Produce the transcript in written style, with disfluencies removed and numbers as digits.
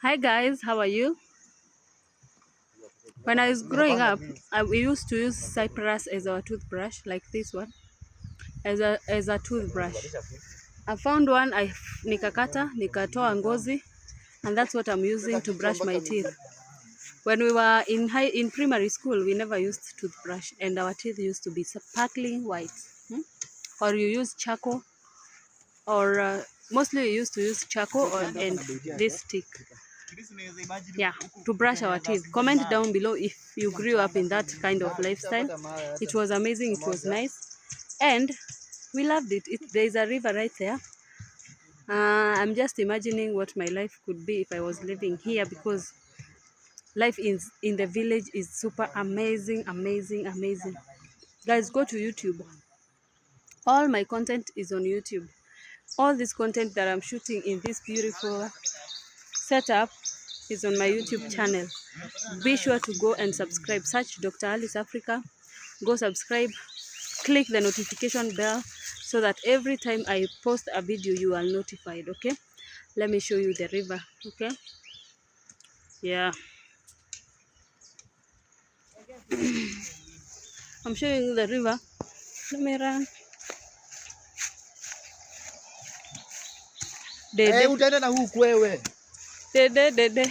Hi guys, how are you? When I was growing up, we used to use cypress as our toothbrush, like this one, as a toothbrush. I found one, nikakata, nikatoa ngozi, and that's what I'm using to brush my teeth. When we were in primary school, we never used toothbrush, and our teeth used to be sparkling white. Or you use charcoal, or mostly we used to use charcoal and this stick. Yeah, to brush our teeth. Comment down below if you grew up in that kind of lifestyle. It was amazing, it was nice, and we loved it. There's a river right there. I'm just imagining what my life could be if I was living here, because life in the village is super amazing. Guys, go to YouTube. All my content is on YouTube. All this content that I'm shooting in this beautiful setup is on my YouTube channel. Be sure to go and subscribe. Search Dr. Alice Africa. Go subscribe. Click the notification bell so that every time I post a video you are notified. Okay, let me show you the river. Okay, yeah, I'm showing you the river. Let me run. Dede. Utaenda na huku wewe. Dede.